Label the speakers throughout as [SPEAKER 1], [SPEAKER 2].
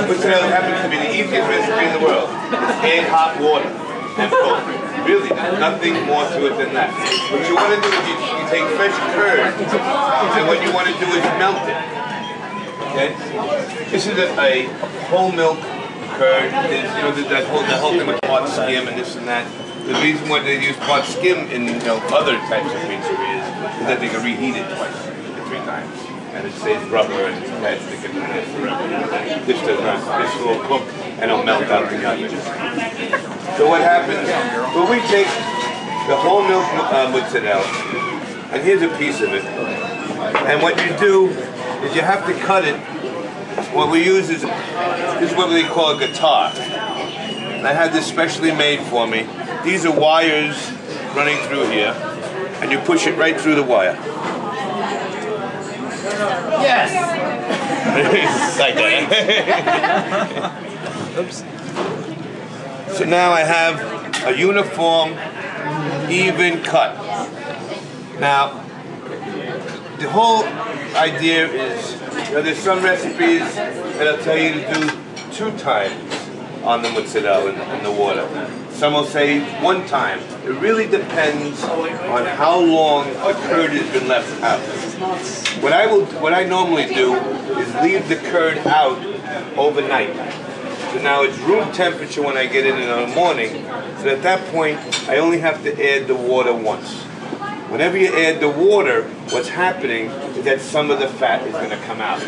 [SPEAKER 1] Mozzarella happens to be the easiest recipe in the world. Add hot water and cook. Really, there's nothing more to it than that. What you want to do is you take fresh curd, and what you want to do is melt it. Okay? This is a whole milk curd. There's that whole thing with part skim and this and that. The reason why they use part skim in other types of pizzerias is that they can reheat it twice or 3 times. And it stays rubber and it's plastic and it lasts forever. This does not. This will cook and it'll melt out the oven. So what happens, well, we take the whole milk mozzarella, and here's a piece of it. And what you do is you have to cut it. What we use is, this is what we call a guitar. And I had this specially made for me. These are wires running through here, and you push it right through the wire.
[SPEAKER 2] Yes!
[SPEAKER 1] Like that. Oops. So now I have a uniform, even cut. Now, the whole idea is, there's some recipes that'll tell you to do 2 times on the mozzarella in the water. Some will say 1 time. It really depends on how long the curd has been left out. What I normally do is leave the curd out overnight. So now it's room temperature when I get in the morning. So at that point, I only have to add the water once. Whenever you add the water, what's happening is that some of the fat is going to come out.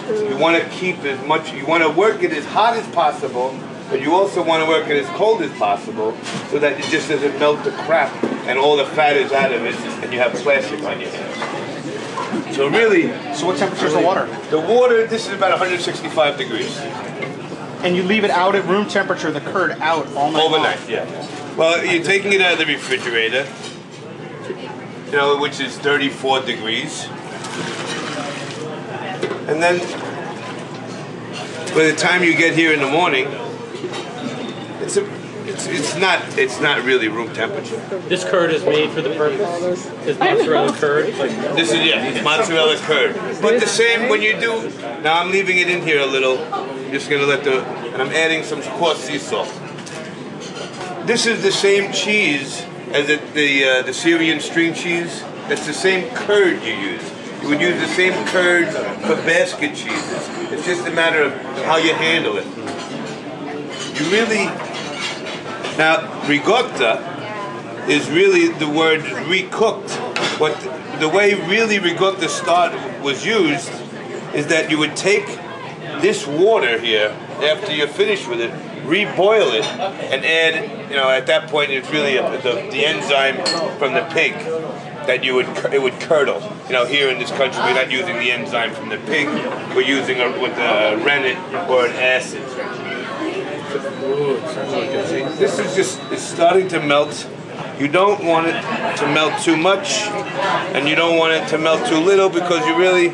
[SPEAKER 1] You want to keep as much, you want to work it as hot as possible, but you also want to work it as cold as possible so that it just doesn't melt the crap and all the fat is out of it and you have plastic on your hands. So really...
[SPEAKER 2] So what temperature is the water?
[SPEAKER 1] The water, this is about 165 degrees.
[SPEAKER 2] And you leave it out at room temperature, the curd out all night
[SPEAKER 1] overnight,
[SPEAKER 2] long.
[SPEAKER 1] Yeah. Well, you're taking it out of the refrigerator, which is 34 degrees. And then, by the time you get here in the morning, it's not really room temperature.
[SPEAKER 3] This curd is made for the purpose. Is mozzarella curd?
[SPEAKER 1] This is it's mozzarella curd. But the same when you do. Now I'm leaving it in here a little. I'm just gonna and I'm adding some coarse sea salt. This is the same cheese as the Syrian string cheese. It's the same curd you use. You would use the same curd for basket cheeses. It's just a matter of how you handle it. You really... Now, ricotta is really the word recooked. The way really ricotta was used is that you would take this water here, after you're finished with it, reboil it, and add, at that point it's really the enzyme from the pig that it would curdle. Here in this country we're not using the enzyme from the pig, we're using rennet or an acid. This is it's starting to melt. You don't want it to melt too much, and you don't want it to melt too little because you really...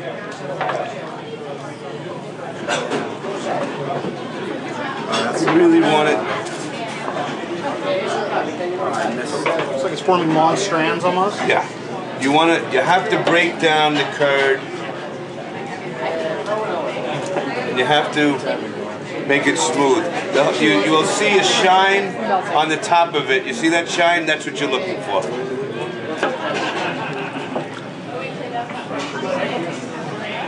[SPEAKER 1] You really want it...
[SPEAKER 2] Looks like it's forming long strands almost.
[SPEAKER 1] Yeah. You have to break down the curd, and you have to make it smooth. You will see a shine on the top of it. You see that shine? That's what you're looking for.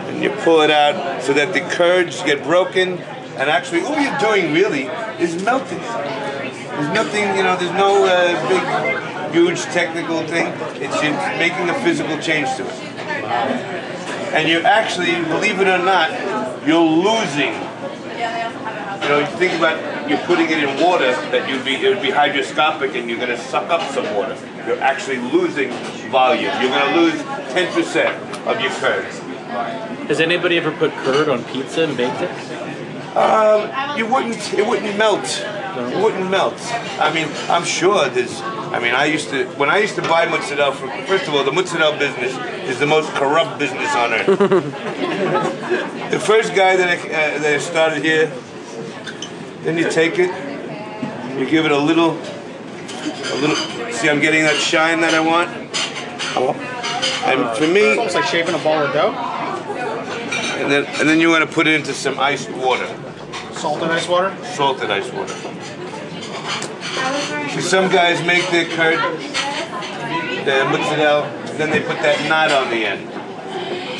[SPEAKER 1] And you pull it out so that the curds get broken, and actually all you're doing really is melting it. There's nothing, there's no big, huge technical thing. It's just making a physical change to it. And you're actually, believe it or not, you're losing. You think about you're putting it in water that it would be hydroscopic and you're going to suck up some water. You're actually losing volume. You're going to lose 10% of your curd.
[SPEAKER 3] Has anybody ever put curd on pizza and baked it?
[SPEAKER 1] It wouldn't melt. No. It wouldn't melt. I mean, I'm sure there's, when I used to buy mozzarella, first of all, the mozzarella business is the most corrupt business on earth. The first guy that I started here, then you take it, you give it a little, see I'm getting that shine that I want? And for me...
[SPEAKER 2] It's almost like shaping a ball of dough.
[SPEAKER 1] And then you want to put it into some iced water.
[SPEAKER 2] Salted ice water?
[SPEAKER 1] Salted ice water. See, some guys make their curd, the mozzarella, then they put that knot on the end.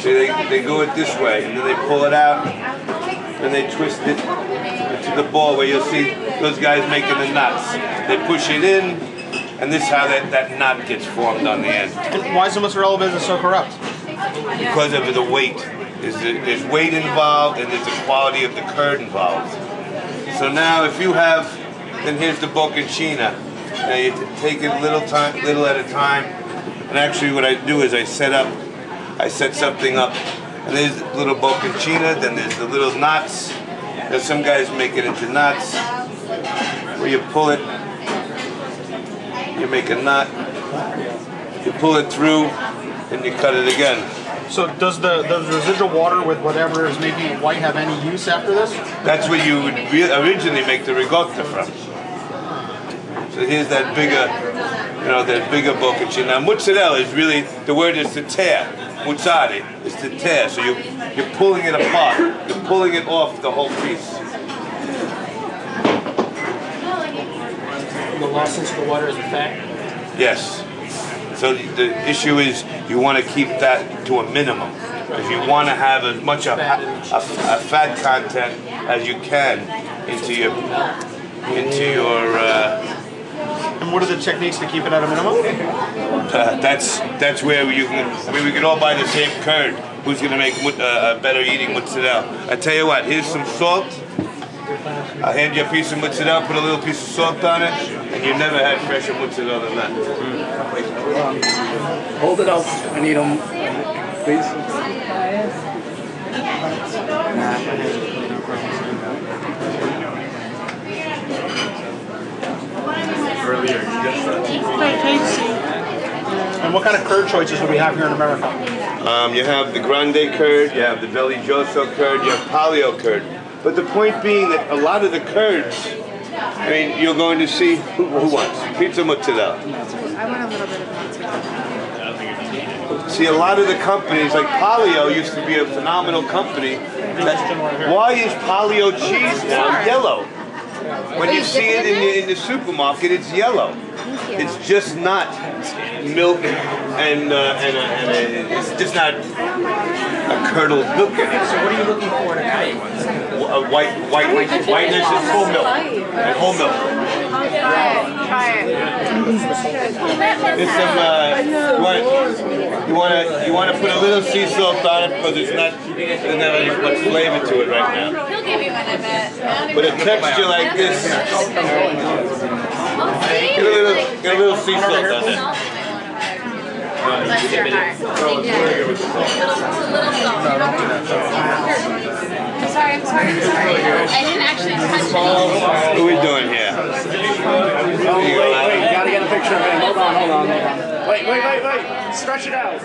[SPEAKER 1] So they go it this way, and then they pull it out, and they twist it into the ball where you'll see those guys making the knots. They push it in, and this is how that knot gets formed on the end.
[SPEAKER 2] And why is the mozzarella business so corrupt?
[SPEAKER 1] Because of the weight. There's weight involved, and there's the quality of the curd involved. So now if you have, then here's the bocconcina. Now you take it little at a time, and actually what I do is I set something up, and there's the little bocconcina, then there's the little knots. Now some guys make it into knots, where you pull it, you make a knot, you pull it through, and you cut it again.
[SPEAKER 2] So does the residual water with whatever is making it white have any use after this?
[SPEAKER 1] That's where you would originally make the ricotta from. So here's that bigger, that bigger bocconcina. Now mozzarella is really, the word is to tear. Mozzare is to tear. So you're pulling it apart. You're pulling it off the whole piece.
[SPEAKER 3] The loss into the water is the fat?
[SPEAKER 1] Yes. So the issue is you want to keep that to a minimum. Because you want to have as much a fat content as you can into your
[SPEAKER 2] And what are the techniques to keep it at a minimum?
[SPEAKER 1] That's where you can. I mean, we can all buy the same curd. Who's going to make a better eating mozzarella? I tell you what. Here's some salt. I'll hand you a piece of mozzarella. Put a little piece of salt on it, and you never had fresher mozzarella than that.
[SPEAKER 4] Hold it up. I need them, please.
[SPEAKER 3] Earlier,
[SPEAKER 2] And what kind of curd choices do we have here in America?
[SPEAKER 1] You have the grande curd, you have the delicioso curd, you have paleo curd. But the point being that a lot of the curds, I mean, you're going to see, who wants? Pizza mozzarella.
[SPEAKER 5] I want a little bit of mozzarella.
[SPEAKER 1] See, a lot of the companies, like Paleo used to be a phenomenal company. Why is Paleo cheese now yellow? When you see it in the supermarket, it's yellow. It's just not milk and it's just not a curdled milk anymore.
[SPEAKER 3] So what are you looking for tonight?
[SPEAKER 1] Whiteness is full milk and whole milk.
[SPEAKER 5] Try it.
[SPEAKER 1] There's some you want to put a little sea salt on it because it doesn't have any much flavor to it right now.
[SPEAKER 5] He'll give you one, I bet.
[SPEAKER 1] But a texture like this, get a little sea salt on that.
[SPEAKER 5] Bless your heart. Thank you. I'm sorry. I didn't actually touch it.
[SPEAKER 1] What are we doing here?
[SPEAKER 4] Wait, gotta get a picture of him. Hold on. Wait. Stretch it out.